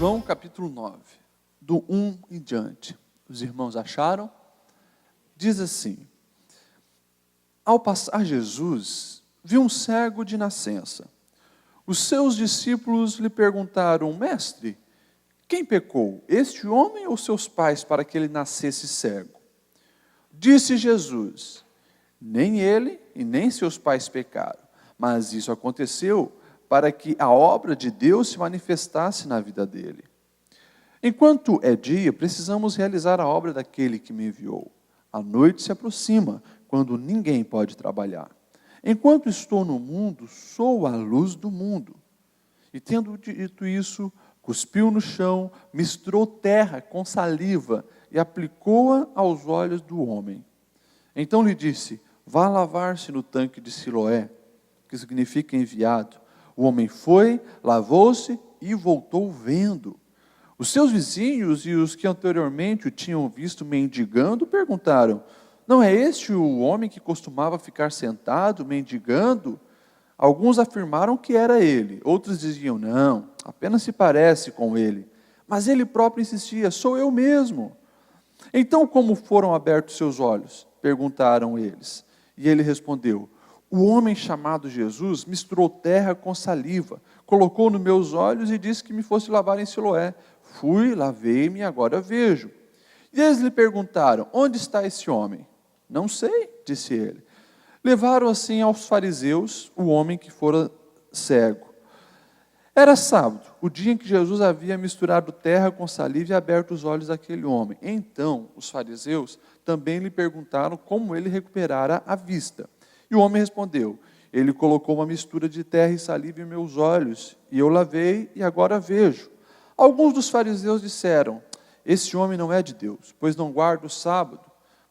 João capítulo 9, do 1 em diante. Os irmãos acharam? Diz assim: ao passar Jesus, viu um cego de nascença. Os seus discípulos lhe perguntaram: Mestre, quem pecou, este homem ou seus pais, para que ele nascesse cego? Disse Jesus: nem ele e nem seus pais pecaram, mas isso aconteceu para que a obra de Deus se manifestasse na vida dele. Enquanto é dia, precisamos realizar a obra daquele que me enviou. A noite se aproxima, quando ninguém pode trabalhar. Enquanto estou no mundo, sou a luz do mundo. E tendo dito isso, cuspiu no chão, misturou terra com saliva e aplicou-a aos olhos do homem. Então lhe disse: vá lavar-se no tanque de Siloé, que significa enviado. O homem foi, lavou-se e voltou vendo. Os seus vizinhos e os que anteriormente o tinham visto mendigando perguntaram: não é este o homem que costumava ficar sentado, mendigando? Alguns afirmaram que era ele, outros diziam: não, apenas se parece com ele. Mas ele próprio insistia: sou eu mesmo. Então, como foram abertos seus olhos? Perguntaram eles. E ele respondeu: o homem chamado Jesus misturou terra com saliva, colocou nos meus olhos e disse que me fosse lavar em Siloé. Fui, lavei-me e agora vejo. E eles lhe perguntaram: onde está esse homem? Não sei, disse ele. Levaram assim aos fariseus o homem que fora cego. Era sábado, o dia em que Jesus havia misturado terra com saliva e aberto os olhos daquele homem. Então, os fariseus também lhe perguntaram como ele recuperara a vista. E o homem respondeu: ele colocou uma mistura de terra e saliva em meus olhos, e eu lavei e agora vejo. Alguns dos fariseus disseram: esse homem não é de Deus, pois não guarda o sábado.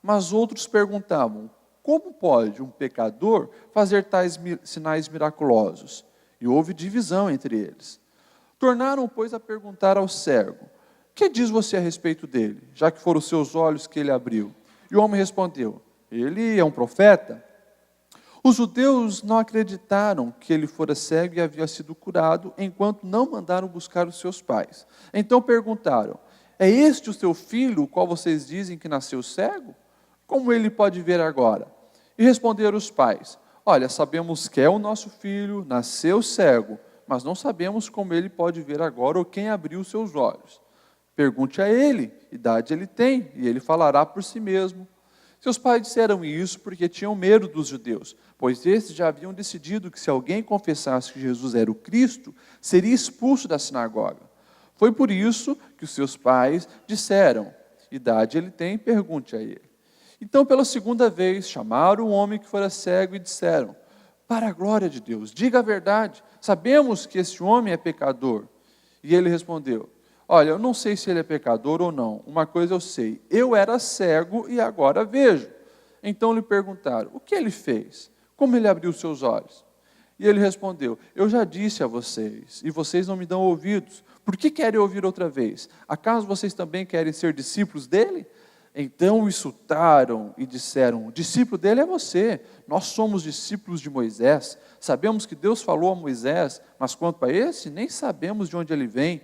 Mas outros perguntavam: como pode um pecador fazer tais sinais miraculosos? E houve divisão entre eles. Tornaram, pois, a perguntar ao cego: que diz você a respeito dele, já que foram os seus olhos que ele abriu? E o homem respondeu: ele é um profeta. Os judeus não acreditaram que ele fora cego e havia sido curado, enquanto não mandaram buscar os seus pais. Então perguntaram: é este o seu filho, o qual vocês dizem que nasceu cego? Como ele pode ver agora? E responderam os pais: olha, sabemos que é o nosso filho, nasceu cego, mas não sabemos como ele pode ver agora ou quem abriu os seus olhos. Pergunte a ele, idade ele tem, e ele falará por si mesmo. Seus pais disseram isso porque tinham medo dos judeus, pois estes já haviam decidido que se alguém confessasse que Jesus era o Cristo, seria expulso da sinagoga. Foi por isso que os seus pais disseram: idade ele tem, pergunte a ele. Então, pela segunda vez, chamaram o homem que fora cego e disseram: para a glória de Deus, diga a verdade, sabemos que esse homem é pecador. E ele respondeu: olha, eu não sei se ele é pecador ou não, uma coisa eu sei, eu era cego e agora vejo. Então lhe perguntaram: o que ele fez? Como ele abriu seus olhos? E ele respondeu: eu já disse a vocês, e vocês não me dão ouvidos. Por que querem ouvir outra vez? Acaso vocês também querem ser discípulos dele? Então o insultaram e disseram: o discípulo dele é você, nós somos discípulos de Moisés. Sabemos que Deus falou a Moisés, mas quanto a esse, nem sabemos de onde ele vem.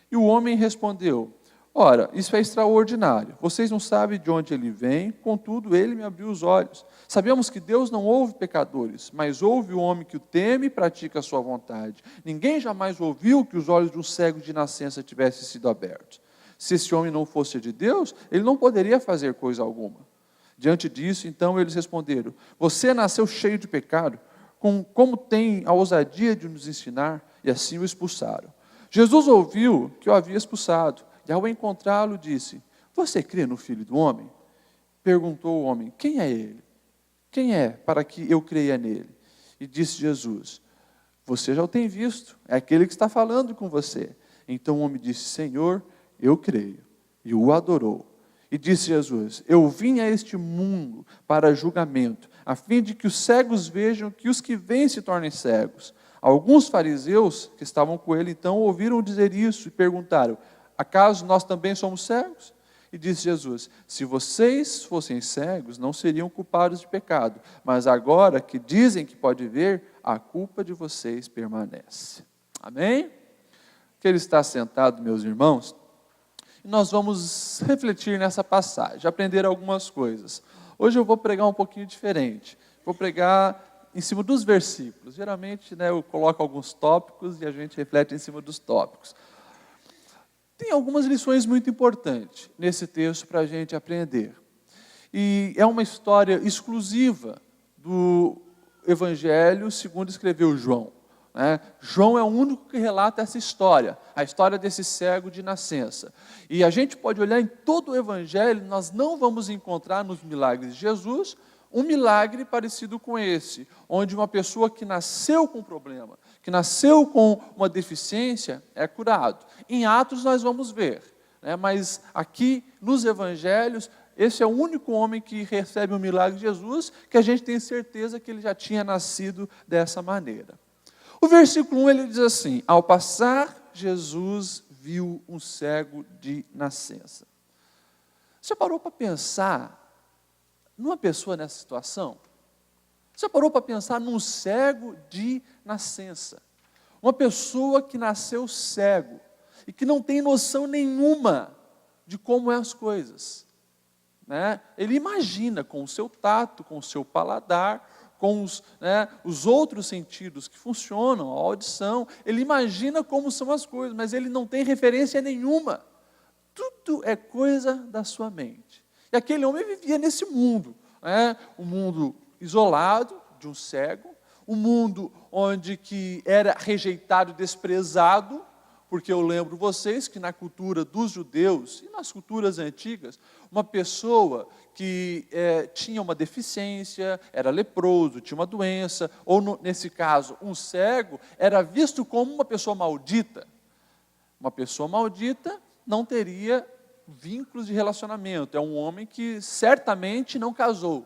E o homem respondeu: ora, isso é extraordinário, vocês não sabem de onde ele vem, contudo ele me abriu os olhos. Sabemos que Deus não ouve pecadores, mas ouve o homem que o teme e pratica a sua vontade. Ninguém jamais ouviu que os olhos de um cego de nascença tivessem sido abertos. Se esse homem não fosse de Deus, ele não poderia fazer coisa alguma. Diante disso, então, eles responderam: você nasceu cheio de pecado, como tem a ousadia de nos ensinar? E assim o expulsaram. Jesus ouviu que o havia expulsado, e ao encontrá-lo disse: você crê no Filho do Homem? Perguntou o homem: quem é ele? Quem é para que eu creia nele? E disse Jesus: você já o tem visto, é aquele que está falando com você. Então o homem disse: Senhor, eu creio. E o adorou. E disse Jesus: eu vim a este mundo para julgamento, a fim de que os cegos vejam, que os que veem se tornem cegos. Alguns fariseus que estavam com ele, então, ouviram dizer isso e perguntaram: acaso nós também somos cegos? E disse Jesus: se vocês fossem cegos, não seriam culpados de pecado, mas agora que dizem que pode ver, a culpa de vocês permanece. Amém? que ele está sentado, meus irmãos, e nós vamos refletir nessa passagem, aprender algumas coisas. Hoje eu vou pregar um pouquinho diferente. Vou pregar em cima dos versículos. Geralmente, eu coloco alguns tópicos e a gente reflete em cima dos tópicos. Tem algumas lições muito importantes nesse texto para a gente aprender. E é uma história exclusiva do Evangelho segundo escreveu João. João é o único que relata essa história, a história desse cego de nascença. E a gente pode olhar em todo o Evangelho, nós não vamos encontrar nos milagres de Jesus um milagre parecido com esse, onde uma pessoa que nasceu com um problema, que nasceu com uma deficiência, é curado. Em Atos nós vamos ver, mas aqui nos Evangelhos, esse é o único homem que recebe o milagre de Jesus, que a gente tem certeza que ele já tinha nascido dessa maneira. O versículo 1 ele diz assim: ao passar, Jesus viu um cego de nascença. Você parou para pensar numa pessoa nessa situação? Você parou para pensar num cego de nascença? Uma pessoa que nasceu cego e que não tem noção nenhuma de como é as coisas. Ele imagina com o seu tato, com o seu paladar, com os outros sentidos que funcionam, a audição, ele imagina como são as coisas, mas ele não tem referência nenhuma. Tudo é coisa da sua mente. E aquele homem vivia nesse mundo, um mundo isolado, de um cego, um mundo onde que era rejeitado, desprezado, porque eu lembro vocês que na cultura dos judeus e nas culturas antigas, uma pessoa que tinha uma deficiência, era leproso, tinha uma doença, ou nesse caso, um cego, era visto como uma pessoa maldita. Uma pessoa maldita não teria vínculos de relacionamento, é um homem que certamente não casou.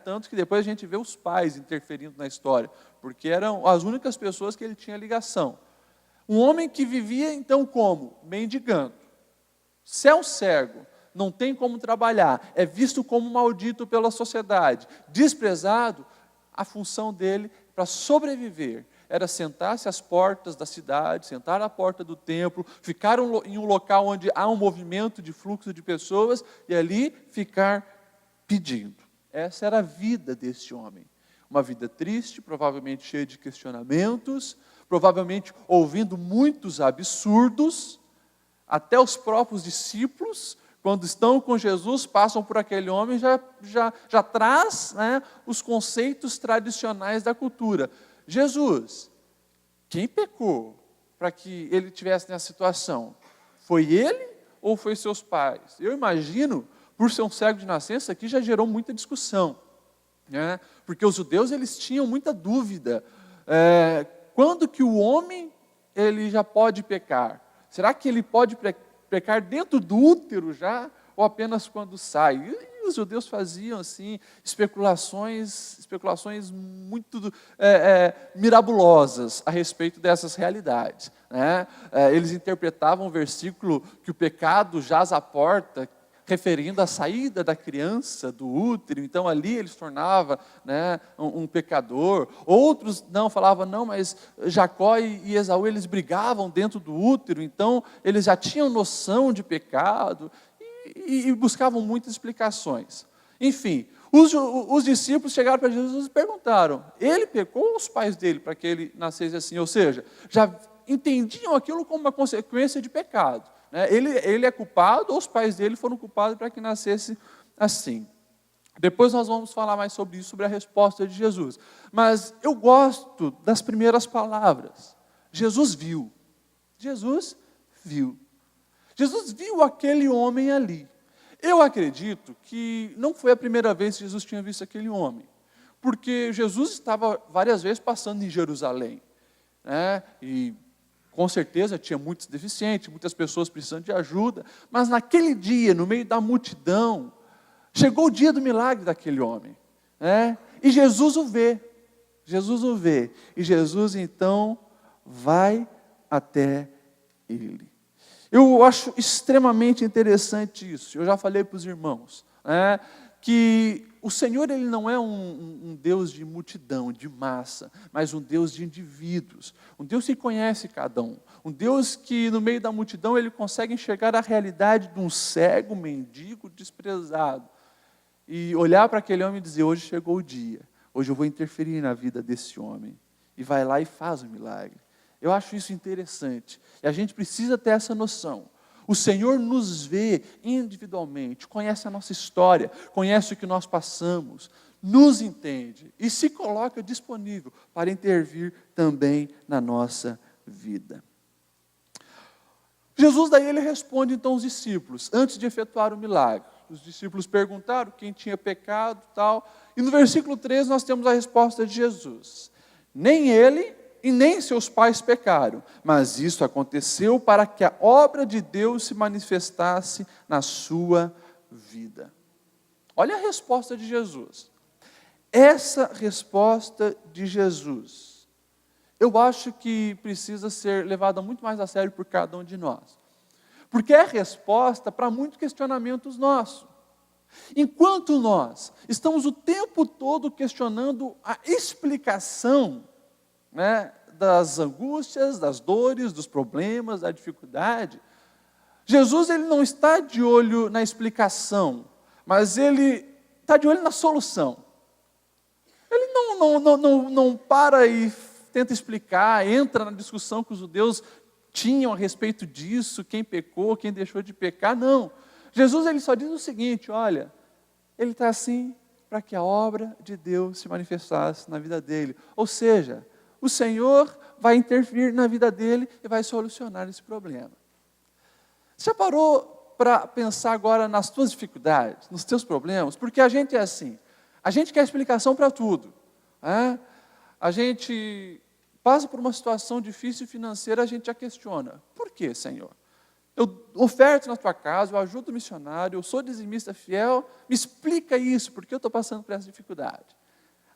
Tanto que depois a gente vê os pais interferindo na história, porque eram as únicas pessoas que ele tinha ligação. Um homem que vivia então como? Mendigando. Se é um cego, não tem como trabalhar, é visto como maldito pela sociedade, desprezado, a função dele para sobreviver era sentar-se às portas da cidade, sentar à porta do templo, ficar em um local onde há um movimento de fluxo de pessoas e ali ficar pedindo. Essa era a vida desse homem. Uma vida triste, provavelmente cheia de questionamentos, provavelmente ouvindo muitos absurdos, até os próprios discípulos, quando estão com Jesus, passam por aquele homem, já traz os conceitos tradicionais da cultura. Jesus, quem pecou para que ele estivesse nessa situação? Foi ele ou foi seus pais? Eu imagino, por ser um cego de nascença, aqui já gerou muita discussão. Porque os judeus eles tinham muita dúvida. Quando que o homem ele já pode pecar? Será que ele pode pecar dentro do útero já? Ou apenas quando sai? E os judeus faziam assim, especulações muito mirabulosas a respeito dessas realidades. Eles interpretavam o versículo que o pecado jaz à porta, referindo à saída da criança do útero, então ali ele se tornava um pecador. Outros falavam, mas Jacó e Esaú, eles brigavam dentro do útero, então eles já tinham noção de pecado, e buscavam muitas explicações. Enfim, os discípulos chegaram para Jesus e perguntaram, ele pecou ou os pais dele para que ele nascesse assim? Ou seja, já entendiam aquilo como uma consequência de pecado. Ele é culpado ou os pais dele foram culpados para que nascesse assim. Depois nós vamos falar mais sobre isso, sobre a resposta de Jesus. Mas eu gosto das primeiras palavras. Jesus viu. Jesus viu. Jesus viu aquele homem ali. Eu acredito que não foi a primeira vez que Jesus tinha visto aquele homem. Porque Jesus estava várias vezes passando em Jerusalém. E com certeza tinha muitos deficientes, muitas pessoas precisando de ajuda. Mas naquele dia, no meio da multidão, chegou o dia do milagre daquele homem. E Jesus o vê. Jesus o vê. E Jesus então vai até ele. Eu acho extremamente interessante isso. Eu já falei para os irmãos, que o Senhor ele não é um Deus de multidão, de massa, mas um Deus de indivíduos, um Deus que conhece cada um Deus que no meio da multidão ele consegue enxergar a realidade de um cego, mendigo, desprezado, e olhar para aquele homem e dizer, hoje chegou o dia, hoje eu vou interferir na vida desse homem, e vai lá e faz o milagre. Eu acho isso interessante, e a gente precisa ter essa noção. O Senhor nos vê individualmente, conhece a nossa história, conhece o que nós passamos, nos entende e se coloca disponível para intervir também na nossa vida. Jesus daí ele responde então aos discípulos, antes de efetuar o milagre. Os discípulos perguntaram quem tinha pecado e tal, e no versículo 13 nós temos a resposta de Jesus. Nem ele e nem seus pais pecaram, mas isso aconteceu para que a obra de Deus se manifestasse na sua vida. Olha a resposta de Jesus. Essa resposta de Jesus, eu acho que precisa ser levada muito mais a sério por cada um de nós. Porque é a resposta para muitos questionamentos nossos. Enquanto nós estamos o tempo todo questionando a explicação, das angústias, das dores, dos problemas, da dificuldade, Jesus ele não está de olho na explicação, mas ele está de olho na solução. Ele não para e tenta explicar, entra na discussão que os judeus tinham a respeito disso, quem pecou, quem deixou de pecar, não. Jesus ele só diz o seguinte, olha, ele está assim para que a obra de Deus se manifestasse na vida dele. Ou seja, o Senhor vai intervir na vida dele e vai solucionar esse problema. Você já parou para pensar agora nas tuas dificuldades, nos teus problemas? Porque a gente é assim, a gente quer explicação para tudo. A gente passa por uma situação difícil financeira, a gente já questiona. Por quê, Senhor? Eu oferto na tua casa, eu ajudo o missionário, eu sou dizimista fiel, me explica isso, porque eu estou passando por essa dificuldade.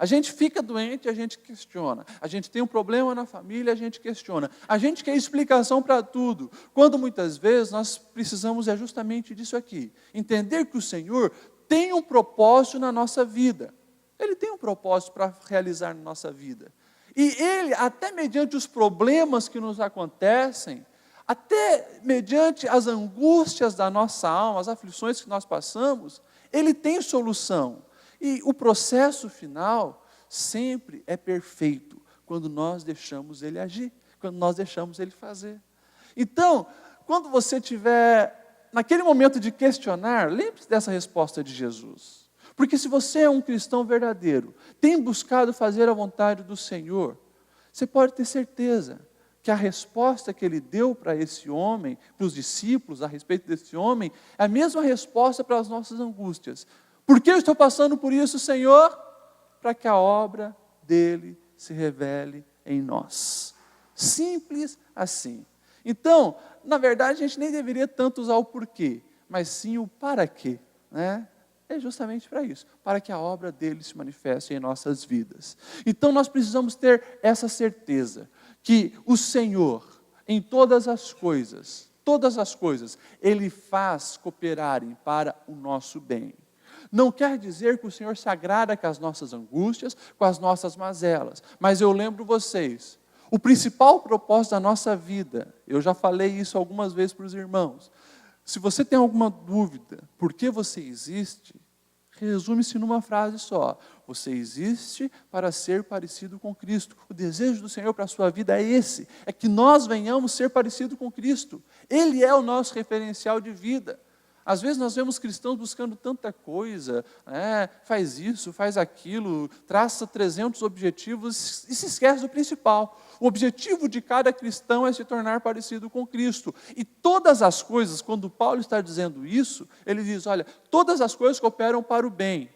A gente fica doente, a gente questiona. A gente tem um problema na família, a gente questiona. A gente quer explicação para tudo, quando muitas vezes nós precisamos justamente disso aqui. Entender que o Senhor tem um propósito na nossa vida. Ele tem um propósito para realizar na nossa vida. E Ele, até mediante os problemas que nos acontecem, até mediante as angústias da nossa alma, as aflições que nós passamos, Ele tem solução. E o processo final sempre é perfeito, quando nós deixamos Ele agir, quando nós deixamos Ele fazer. Então, quando você estiver naquele momento de questionar, lembre-se dessa resposta de Jesus. Porque se você é um cristão verdadeiro, tem buscado fazer a vontade do Senhor, você pode ter certeza que a resposta que Ele deu para esse homem, para os discípulos a respeito desse homem, é a mesma resposta para as nossas angústias. Por que eu estou passando por isso, Senhor? Para que a obra dele se revele em nós. Simples assim. Então, na verdade, a gente nem deveria tanto usar o porquê, mas sim o para quê, É justamente para isso, para que a obra dele se manifeste em nossas vidas. Então, nós precisamos ter essa certeza, que o Senhor, em todas as coisas, Ele faz cooperarem para o nosso bem. Não quer dizer que o Senhor se agrada com as nossas angústias, com as nossas mazelas. Mas eu lembro vocês, o principal propósito da nossa vida, eu já falei isso algumas vezes para os irmãos. Se você tem alguma dúvida, por que você existe, resume-se numa frase só. Você existe para ser parecido com Cristo. O desejo do Senhor para a sua vida é esse, é que nós venhamos ser parecidos com Cristo. Ele é o nosso referencial de vida. Às vezes nós vemos cristãos buscando tanta coisa, faz isso, faz aquilo, traça 300 objetivos e se esquece do principal. O objetivo de cada cristão é se tornar parecido com Cristo. E todas as coisas, quando Paulo está dizendo isso, ele diz, olha, todas as coisas cooperam para o bem,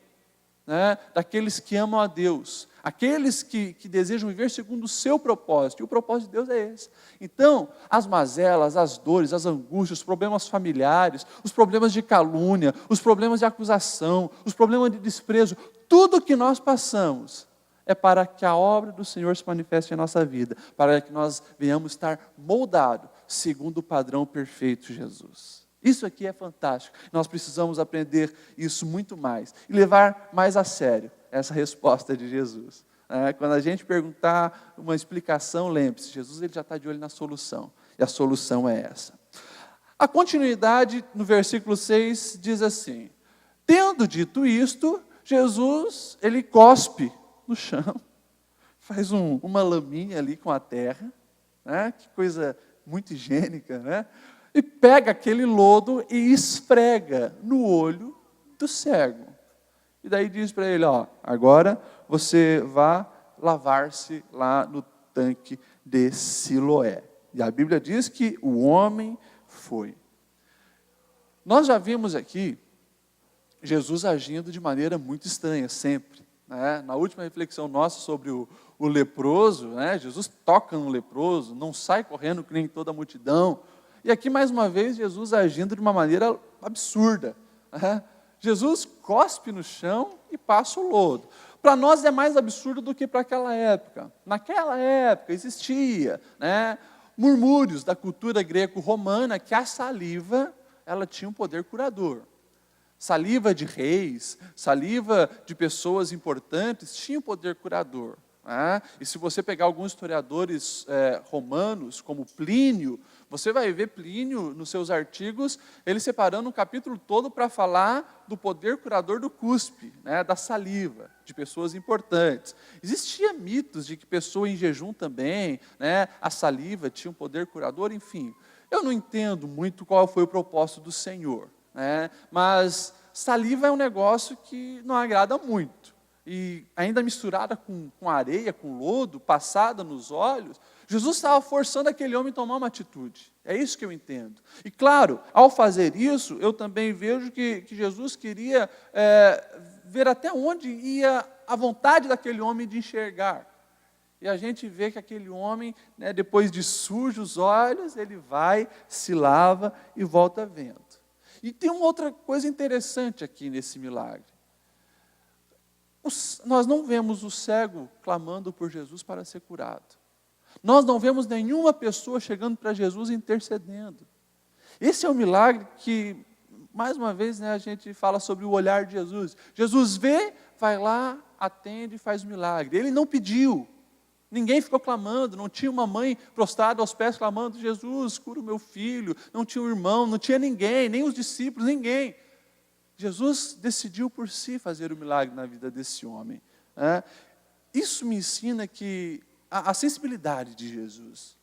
daqueles que amam a Deus, aqueles que desejam viver segundo o seu propósito, e o propósito de Deus é esse. Então, as mazelas, as dores, as angústias, os problemas familiares, os problemas de calúnia, os problemas de acusação, os problemas de desprezo, tudo que nós passamos é para que a obra do Senhor se manifeste em nossa vida, para que nós venhamos estar moldados segundo o padrão perfeito de Jesus. Isso aqui é fantástico. Nós precisamos aprender isso muito mais e levar mais a sério essa resposta de Jesus. Quando a gente perguntar uma explicação, lembre-se, Jesus ele já está de olho na solução. E a solução é essa. A continuidade no versículo 6 diz assim: tendo dito isto, Jesus ele cospe no chão, faz uma laminha ali com a terra, que coisa muito higiênica, né? E pega aquele lodo e esfrega no olho do cego. E daí diz para ele, agora você vai lavar-se lá no tanque de Siloé. E a Bíblia diz que o homem foi. Nós já vimos aqui Jesus agindo de maneira muito estranha, sempre. Na última reflexão nossa sobre o leproso, Jesus toca no leproso, não sai correndo que nem toda a multidão. E aqui, mais uma vez, Jesus agindo de uma maneira absurda. Jesus cospe no chão e passa o lodo. Para nós é mais absurdo do que para aquela época. Naquela época existia murmúrios da cultura greco-romana que a saliva ela tinha um poder curador. Saliva de reis, saliva de pessoas importantes tinha um poder curador. E se você pegar alguns historiadores romanos, como Plínio, você vai ver Plínio, nos seus artigos, ele separando um capítulo todo para falar do poder curador do cuspe, da saliva, de pessoas importantes. Existia mitos de que pessoa em jejum também, a saliva tinha um poder curador, enfim. Eu não entendo muito qual foi o propósito do Senhor, mas saliva é um negócio que não agrada muito. E ainda misturada com areia, com lodo, passada nos olhos, Jesus estava forçando aquele homem a tomar uma atitude. É isso que eu entendo. E claro, ao fazer isso, eu também vejo que Jesus queria ver até onde ia a vontade daquele homem de enxergar. E a gente vê que aquele homem, depois de sujo os olhos, ele vai, se lava e volta vendo. E tem uma outra coisa interessante aqui nesse milagre. Nós não vemos o cego clamando por Jesus para ser curado. Nós não vemos nenhuma pessoa chegando para Jesus intercedendo. Esse é um milagre que, mais uma vez, a gente fala sobre o olhar de Jesus. Jesus vê, vai lá, atende e faz o milagre. Ele não pediu. Ninguém ficou clamando, não tinha uma mãe prostrada aos pés clamando, Jesus, cura o meu filho. Não tinha um irmão, não tinha ninguém, nem os discípulos, ninguém. Jesus decidiu por si fazer o milagre na vida desse homem. Isso me ensina que a sensibilidade de Jesus,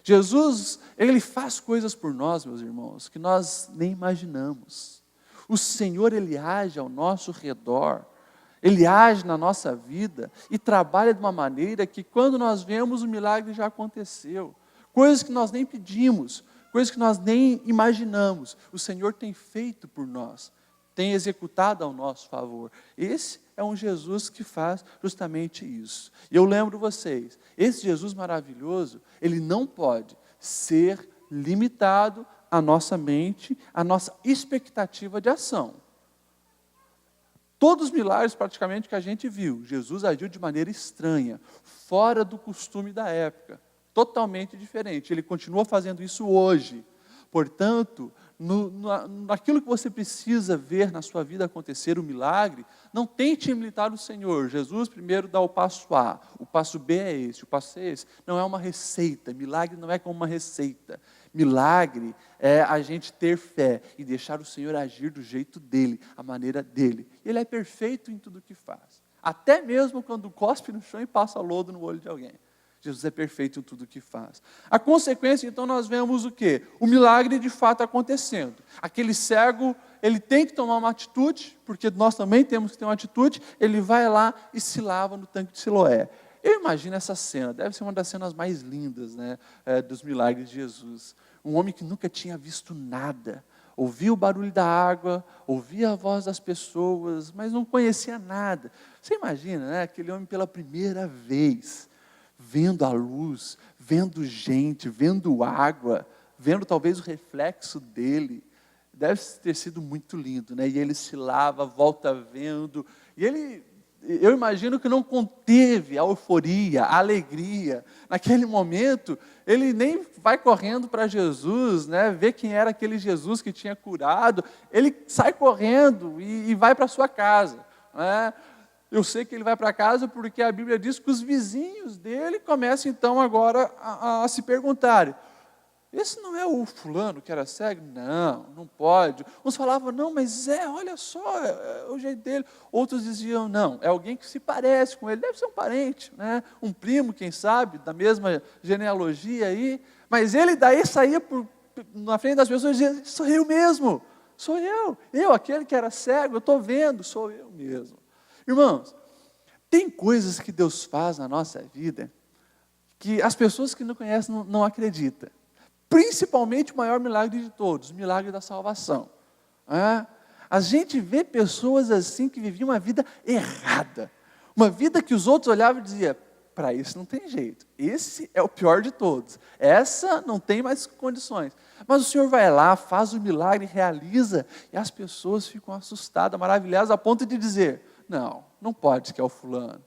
Jesus, ele faz coisas por nós, meus irmãos, que nós nem imaginamos. O Senhor, ele age ao nosso redor, ele age na nossa vida e trabalha de uma maneira que quando nós vemos o milagre já aconteceu. Coisas que nós nem pedimos, coisas que nós nem imaginamos, o Senhor tem feito por nós, tem executado ao nosso favor. Esse é um Jesus que faz justamente isso. E eu lembro vocês, esse Jesus maravilhoso, ele não pode ser limitado à nossa mente, à nossa expectativa de ação. Todos os milagres praticamente que a gente viu, Jesus agiu de maneira estranha, fora do costume da época. Totalmente diferente. Ele continua fazendo isso hoje. Portanto, naquilo que você precisa ver na sua vida acontecer, o milagre, não tente imitar o Senhor. Jesus primeiro dá o passo A, o passo B é esse, o passo C é esse. Não é uma receita, milagre não é como uma receita. Milagre é a gente ter fé e deixar o Senhor agir do jeito dele, a maneira dele. Ele é perfeito em tudo o que faz. Até mesmo quando cospe no chão e passa lodo no olho de alguém. Jesus é perfeito em tudo o que faz. A consequência, então, nós vemos o quê? O milagre de fato acontecendo. Aquele cego, ele tem que tomar uma atitude, porque nós também temos que ter uma atitude, ele vai lá e se lava no tanque de Siloé. Eu imagino essa cena, deve ser uma das cenas mais lindas, dos milagres de Jesus. Um homem que nunca tinha visto nada, ouvia o barulho da água, ouvia a voz das pessoas, mas não conhecia nada. Você imagina, aquele homem pela primeira vez, vendo a luz, vendo gente, vendo água, vendo talvez o reflexo dele, deve ter sido muito lindo, E ele se lava, volta vendo, e ele eu imagino que não conteve a euforia, a alegria. Naquele momento, ele nem vai correndo para Jesus, né, ver quem era aquele Jesus que tinha curado. Ele sai correndo e vai para sua casa, né? Eu sei que ele vai para casa porque a Bíblia diz que os vizinhos dele começam então agora a se perguntarem: esse não é o fulano que era cego? Não, não pode. Uns falavam: não, mas olha só, é o jeito dele. Outros diziam: não, é alguém que se parece com ele, deve ser um parente, né? Um primo, quem sabe, da mesma genealogia aí. Mas ele daí saía na frente das pessoas e dizia: sou eu mesmo, sou eu, aquele que era cego, eu estou vendo, sou eu mesmo. Irmãos, tem coisas que Deus faz na nossa vida que as pessoas que não conhecem não acreditam. Principalmente o maior milagre de todos, o milagre da salvação. A gente vê pessoas assim que viviam uma vida errada. Uma vida que os outros olhavam e diziam: para isso não tem jeito. Esse é o pior de todos. Essa não tem mais condições. Mas o Senhor vai lá, faz o milagre, realiza, e as pessoas ficam assustadas, maravilhadas, a ponto de dizer: não pode que é o fulano.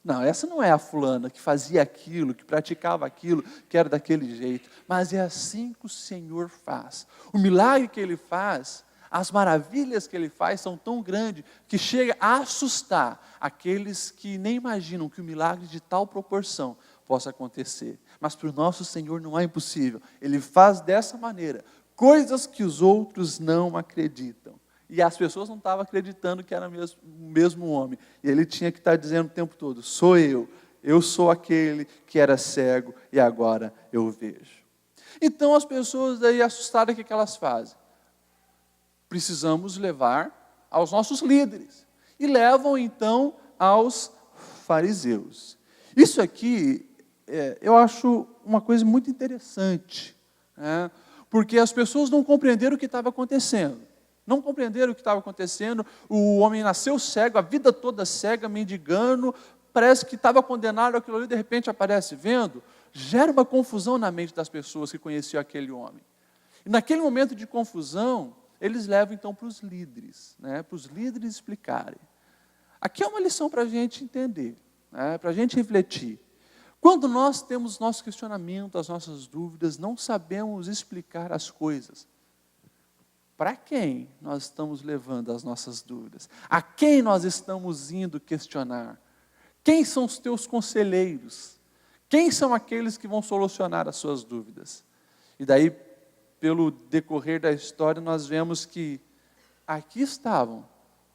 Não, essa não é a fulana que fazia aquilo, que praticava aquilo, que era daquele jeito. Mas é assim que o Senhor faz. O milagre que Ele faz, as maravilhas que Ele faz são tão grandes que chega a assustar aqueles que nem imaginam que o milagre de tal proporção possa acontecer. Mas para o nosso Senhor não é impossível. Ele faz dessa maneira coisas que os outros não acreditam. E as pessoas não estavam acreditando que era o mesmo homem. E ele tinha que estar dizendo o tempo todo: sou eu sou aquele que era cego e agora eu vejo. Então as pessoas daí assustadas, o que elas fazem? Precisamos levar aos nossos líderes. E levam então aos fariseus. Isso aqui, eu acho uma coisa muito interessante, né? Porque as pessoas não compreenderam o que estava acontecendo. Não compreenderam o que estava acontecendo. O homem nasceu cego, a vida toda cega, mendigando, parece que estava condenado àquilo ali, de repente aparece vendo. Gera uma confusão na mente das pessoas que conheciam aquele homem. E naquele momento de confusão, eles levam então para os líderes, né, para os líderes explicarem. Aqui é uma lição para a gente entender, né, para a gente refletir. Quando nós temos nosso questionamento, as nossas dúvidas, não sabemos explicar as coisas, para quem nós estamos levando as nossas dúvidas? A quem nós estamos indo questionar? Quem são os teus conselheiros? Quem são aqueles que vão solucionar as suas dúvidas? E daí, pelo decorrer da história, nós vemos que aqui estavam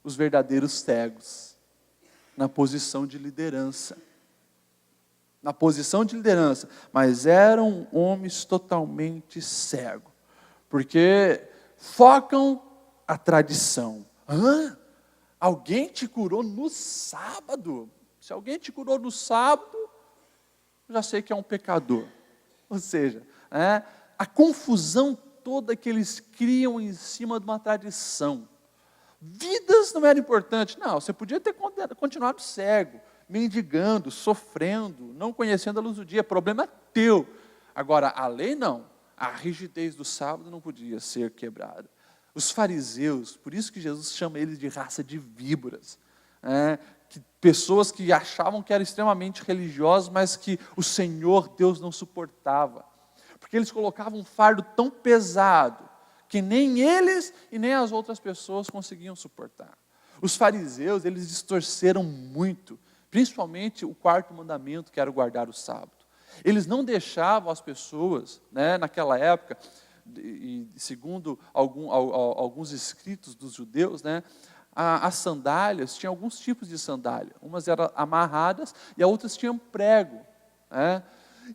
os verdadeiros cegos, na posição de liderança. Na posição de liderança, mas eram homens totalmente cegos. Porque focam a tradição. Alguém te curou no sábado? Se alguém te curou no sábado, já sei que é um pecador. Ou seja, a confusão toda que eles criam em cima de uma tradição. Vidas não era importante. Não, você podia ter continuado cego, mendigando, sofrendo, não conhecendo a luz do dia. Problema teu. Agora, a lei não. A rigidez do sábado não podia ser quebrada. Os fariseus, por isso que Jesus chama eles de raça de víboras. Pessoas que achavam que eram extremamente religiosos, mas que o Senhor Deus não suportava. Porque eles colocavam um fardo tão pesado, que nem eles e nem as outras pessoas conseguiam suportar. Os fariseus, eles distorceram muito, principalmente o quarto mandamento, que era guardar o sábado. Eles não deixavam as pessoas, né, naquela época, e segundo alguns escritos dos judeus, né, as sandálias, tinha alguns tipos de sandália. Umas eram amarradas e as outras tinham prego. Né?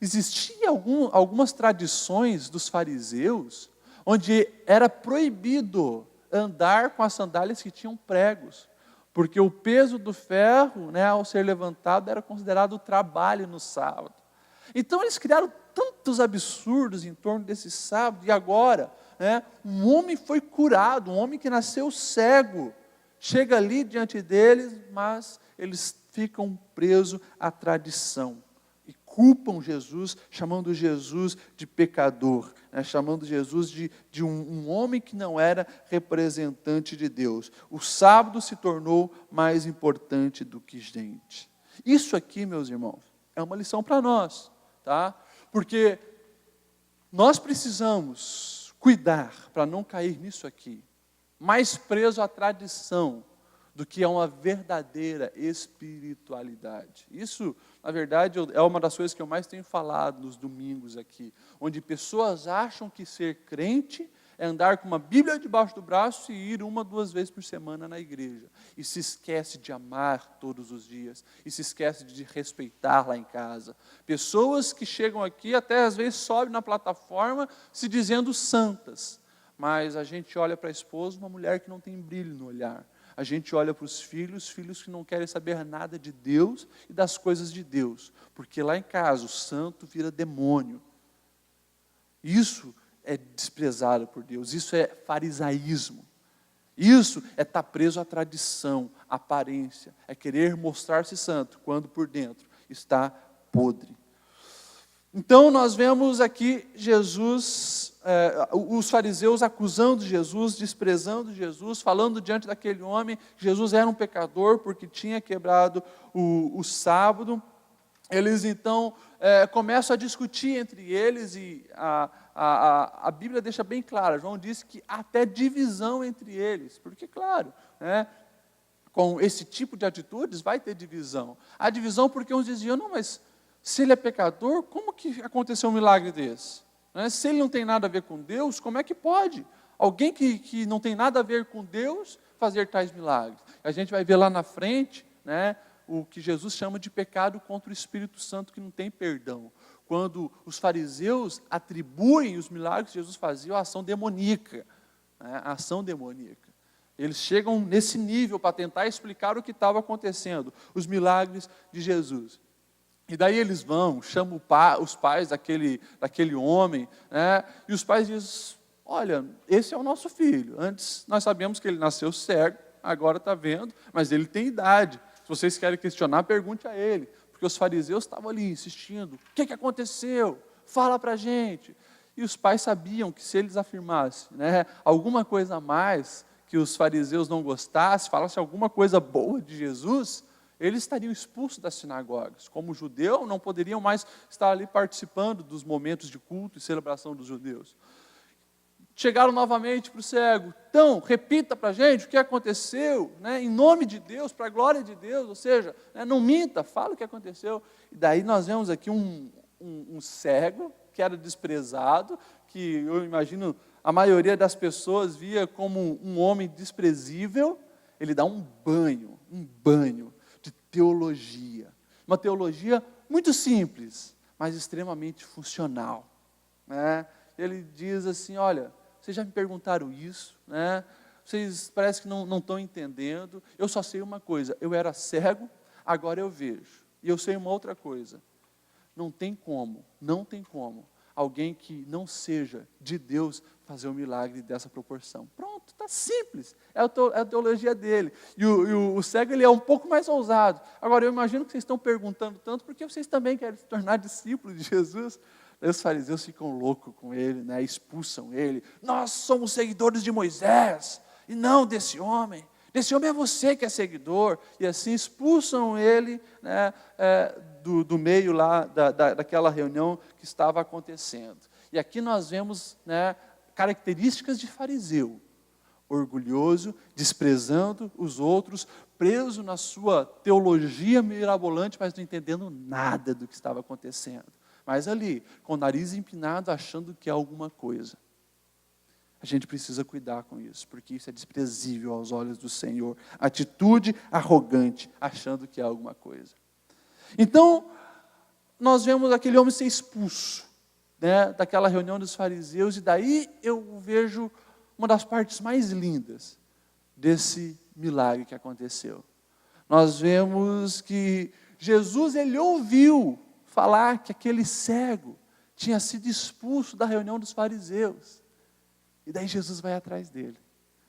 Existiam algumas tradições dos fariseus, onde era proibido andar com as sandálias que tinham pregos, porque o peso do ferro, né, ao ser levantado, era considerado trabalho no sábado. Então eles criaram tantos absurdos em torno desse sábado, e agora, né, um homem foi curado, um homem que nasceu cego, chega ali diante deles, mas eles ficam presos à tradição. E culpam Jesus, chamando Jesus de pecador, né? Chamando Jesus de um homem que não era representante de Deus. O sábado se tornou mais importante do que gente. Isso aqui, meus irmãos, é uma lição para nós, tá? Porque nós precisamos cuidar para não cair nisso aqui, mais preso à tradição do que a uma verdadeira espiritualidade. Isso, na verdade, é uma das coisas que eu mais tenho falado nos domingos aqui, onde pessoas acham que ser crente é andar com uma Bíblia debaixo do braço e ir 1 ou 2 vezes por semana na igreja. E se esquece de amar todos os dias, e se esquece de respeitar lá em casa. Pessoas que chegam aqui, até às vezes sobem na plataforma se dizendo santas, mas a gente olha para a esposa, uma mulher que não tem brilho no olhar. A gente olha para os filhos que não querem saber nada de Deus e das coisas de Deus. Porque lá em casa o santo vira demônio. Isso é desprezado por Deus, isso é farisaísmo. Isso é estar preso à tradição, à aparência. É querer mostrar-se santo, quando por dentro está podre. Então nós vemos aqui Jesus, os fariseus acusando Jesus, desprezando Jesus, falando diante daquele homem que Jesus era um pecador porque tinha quebrado o sábado. Eles então começam a discutir entre eles e a Bíblia deixa bem clara, João diz que há até divisão entre eles, porque claro, né, com esse tipo de atitudes vai ter divisão. Há divisão porque uns diziam, não, mas se ele é pecador, como que aconteceu um milagre desse? Né? Se ele não tem nada a ver com Deus, como é que pode? Alguém que não tem nada a ver com Deus fazer tais milagres. A gente vai ver lá na frente, né, o que Jesus chama de pecado contra o Espírito Santo, que não tem perdão. Quando os fariseus atribuem os milagres que Jesus fazia à ação demoníaca. Né, a ação demoníaca. Eles chegam nesse nível para tentar explicar o que estava acontecendo, os milagres de Jesus. E daí eles vão, chamam os pais daquele homem, né? E os pais dizem, olha, esse é o nosso filho. Antes nós sabíamos que ele nasceu cego, agora está vendo, mas ele tem idade. Se vocês querem questionar, pergunte a ele. Porque os fariseus estavam ali insistindo, o que aconteceu? Fala para a gente. E os pais sabiam que se eles afirmassem, né, alguma coisa a mais que os fariseus não gostassem, falassem alguma coisa boa de Jesus, eles estariam expulsos das sinagogas. Como judeu, não poderiam mais estar ali participando dos momentos de culto e celebração dos judeus. Chegaram novamente para o cego. Então, repita para a gente o que aconteceu, né, em nome de Deus, para a glória de Deus. Ou seja, né, não minta, fala o que aconteceu. E daí nós vemos aqui um cego que era desprezado, que eu imagino a maioria das pessoas via como um homem desprezível. Ele dá um banho de teologia. Uma teologia muito simples, mas extremamente funcional. Né? Ele diz assim, olha, vocês já me perguntaram isso, né? Vocês parecem que não estão entendendo. Eu só sei uma coisa, eu era cego, agora eu vejo. E eu sei uma outra coisa, não tem como alguém que não seja de Deus fazer um milagre dessa proporção. Pronto, está simples, é a teologia dele. E o cego ele é um pouco mais ousado. Agora, eu imagino que vocês estão perguntando tanto, porque vocês também querem se tornar discípulos de Jesus. Aí os fariseus ficam loucos com ele, né? Expulsam ele. Nós somos seguidores de Moisés, e não desse homem. Desse homem é você que é seguidor. E assim expulsam ele, né, do meio lá daquela reunião que estava acontecendo. E aqui nós vemos, né, características de fariseu. Orgulhoso, desprezando os outros, preso na sua teologia mirabolante, mas não entendendo nada do que estava acontecendo. Mas ali, com o nariz empinado, achando que é alguma coisa. A gente precisa cuidar com isso, porque isso é desprezível aos olhos do Senhor. Atitude arrogante, achando que é alguma coisa. Então, nós vemos aquele homem ser expulso, né, daquela reunião dos fariseus, e daí eu vejo uma das partes mais lindas desse milagre que aconteceu. Nós vemos que Jesus, ele ouviu falar que aquele cego tinha sido expulso da reunião dos fariseus. E daí Jesus vai atrás dele.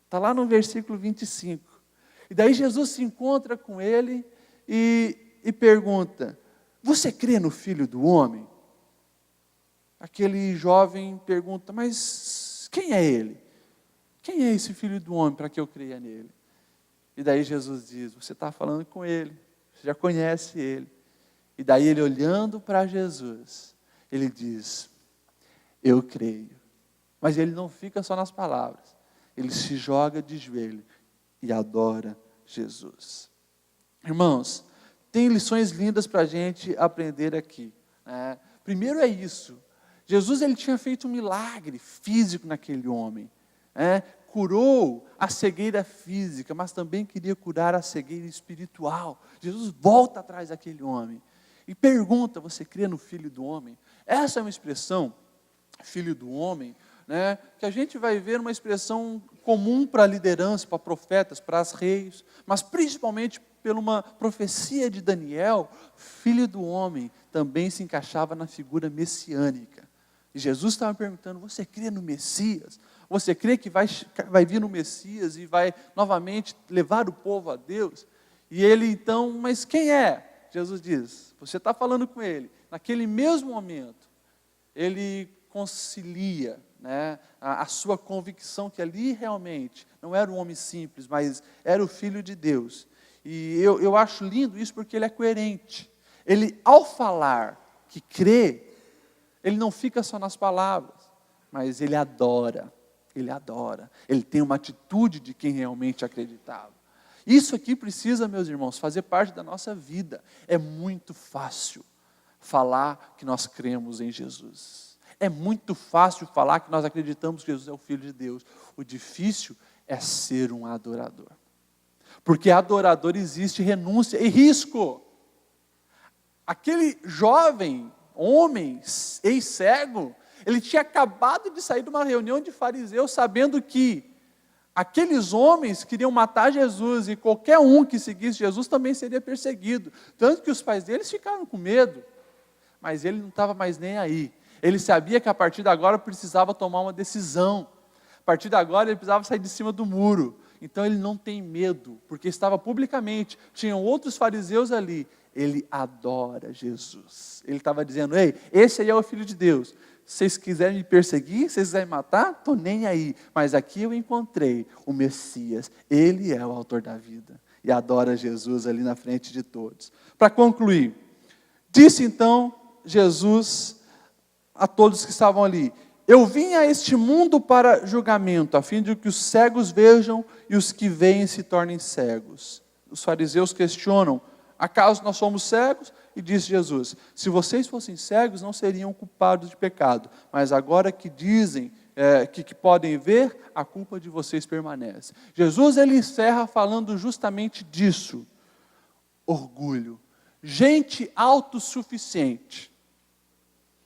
Está lá no versículo 25. E daí Jesus se encontra com ele e pergunta, você crê no Filho do Homem? Aquele jovem pergunta, mas quem é ele? Quem é esse Filho do Homem para que eu creia nele? E daí Jesus diz, você está falando com ele, você já conhece ele. E daí ele olhando para Jesus, ele diz, eu creio. Mas ele não fica só nas palavras, ele se joga de joelho e adora Jesus. Irmãos, tem lições lindas para a gente aprender aqui, né? Primeiro é isso, Jesus ele tinha feito um milagre físico naquele homem, né? Curou a cegueira física, mas também queria curar a cegueira espiritual. Jesus volta atrás daquele homem e pergunta, você crê no Filho do Homem? Essa é uma expressão, Filho do Homem, né, que a gente vai ver uma expressão comum para a liderança, para profetas, para os reis, mas principalmente por uma profecia de Daniel, Filho do Homem também se encaixava na figura messiânica. E Jesus estava perguntando, você crê no Messias? Você crê que vai vir no Messias e vai novamente levar o povo a Deus? E ele então, mas quem é? Jesus diz, você está falando com ele. Naquele mesmo momento, ele concilia, né, a sua convicção que ali realmente não era um homem simples, mas era o Filho de Deus. E eu acho lindo isso porque ele é coerente. Ele, ao falar que crê, ele não fica só nas palavras, mas ele adora, ele tem uma atitude de quem realmente acreditava. Isso aqui precisa, meus irmãos, fazer parte da nossa vida. É muito fácil falar que nós cremos em Jesus. É muito fácil falar que nós acreditamos que Jesus é o Filho de Deus. O difícil é ser um adorador. Porque adorador existe renúncia e risco. Aquele jovem, homem, ex-cego, ele tinha acabado de sair de uma reunião de fariseus sabendo que aqueles homens queriam matar Jesus e qualquer um que seguisse Jesus também seria perseguido. Tanto que os pais deles ficaram com medo, mas ele não estava mais nem aí. Ele sabia que a partir de agora precisava tomar uma decisão. A partir de agora ele precisava sair de cima do muro. Então ele não tem medo, porque estava publicamente, tinham outros fariseus ali. Ele adora Jesus. Ele estava dizendo, ei, esse aí é o Filho de Deus. Se vocês quiserem me perseguir, se vocês quiserem matar, estou nem aí. Mas aqui eu encontrei o Messias. Ele é o autor da vida. E adora Jesus ali na frente de todos. Para concluir, disse então Jesus a todos que estavam ali, eu vim a este mundo para julgamento, a fim de que os cegos vejam e os que veem se tornem cegos. Os fariseus questionam, acaso nós somos cegos? E disse Jesus, se vocês fossem cegos, não seriam culpados de pecado. Mas agora que dizem que podem ver, a culpa de vocês permanece. Jesus ele encerra falando justamente disso. Orgulho. Gente autossuficiente.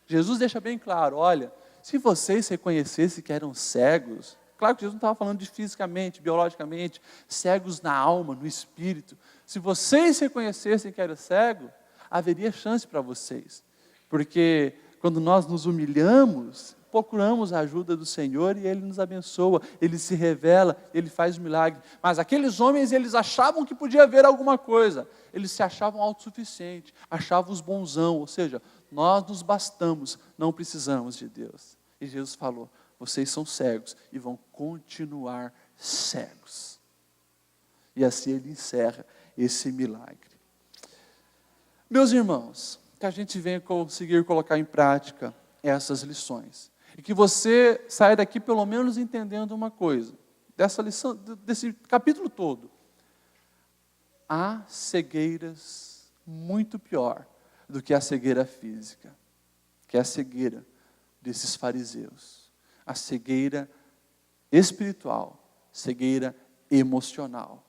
Jesus deixa bem claro, olha, se vocês reconhecessem que eram cegos, claro que Jesus não estava falando de fisicamente, biologicamente, cegos na alma, no espírito. Se vocês reconhecessem que eram cegos, haveria chance para vocês. Porque quando nós nos humilhamos, procuramos a ajuda do Senhor e Ele nos abençoa, Ele se revela, Ele faz um milagre. Mas aqueles homens, eles achavam que podia haver alguma coisa. Eles se achavam autossuficientes, achavam os bonzão, ou seja, nós nos bastamos, não precisamos de Deus. E Jesus falou, vocês são cegos e vão continuar cegos. E assim Ele encerra esse milagre. Meus irmãos, que a gente venha conseguir colocar em prática essas lições. E que você saia daqui pelo menos entendendo uma coisa. Dessa lição, desse capítulo todo. Há cegueiras muito pior do que a cegueira física. Que é a cegueira desses fariseus. A cegueira espiritual. Cegueira emocional.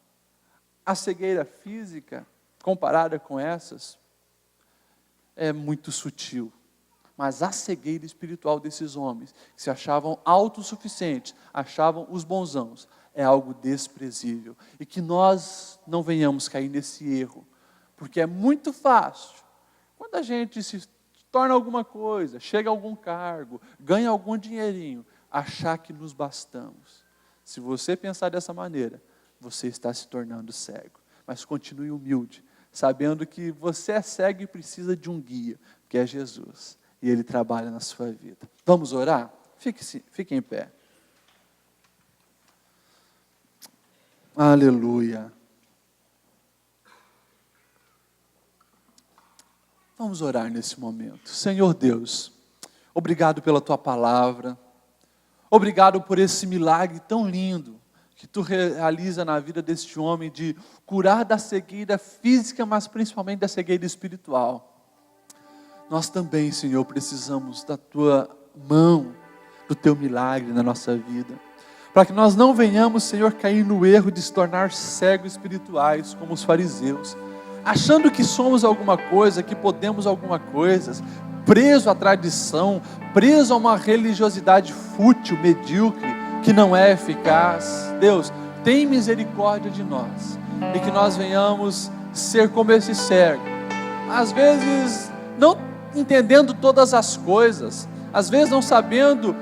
A cegueira física, comparada com essas, é muito sutil, mas a cegueira espiritual desses homens, que se achavam autossuficientes, achavam os bonzãos, é algo desprezível, e que nós não venhamos cair nesse erro, porque é muito fácil, quando a gente se torna alguma coisa, chega a algum cargo, ganha algum dinheirinho, achar que nos bastamos. Se você pensar dessa maneira, você está se tornando cego, mas continue humilde, sabendo que você é cego e precisa de um guia, que é Jesus, e Ele trabalha na sua vida. Vamos orar? Fique em pé. Aleluia. Vamos orar nesse momento. Senhor Deus, obrigado pela Tua palavra, obrigado por esse milagre tão lindo que Tu realiza na vida deste homem, de curar da cegueira física, mas principalmente da cegueira espiritual. Nós também, Senhor, precisamos da Tua mão, do Teu milagre na nossa vida, para que nós não venhamos, Senhor, cair no erro de se tornar cegos espirituais, como os fariseus, achando que somos alguma coisa, que podemos alguma coisa, preso à tradição, preso a uma religiosidade fútil, medíocre, que não é eficaz. Deus, tem misericórdia de nós, e que nós venhamos ser como esse cego, às vezes não entendendo todas as coisas, às vezes não sabendo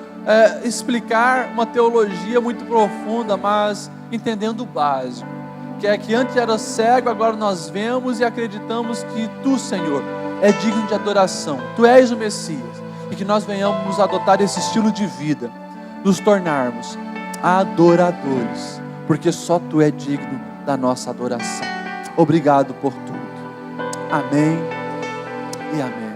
explicar uma teologia muito profunda, mas entendendo o básico, que é que antes era cego, agora nós vemos e acreditamos que Tu, Senhor, é digno de adoração, Tu és o Messias, e que nós venhamos adotar esse estilo de vida, nos tornarmos adoradores, porque só Tu é digno da nossa adoração. Obrigado por tudo. Amém e amém.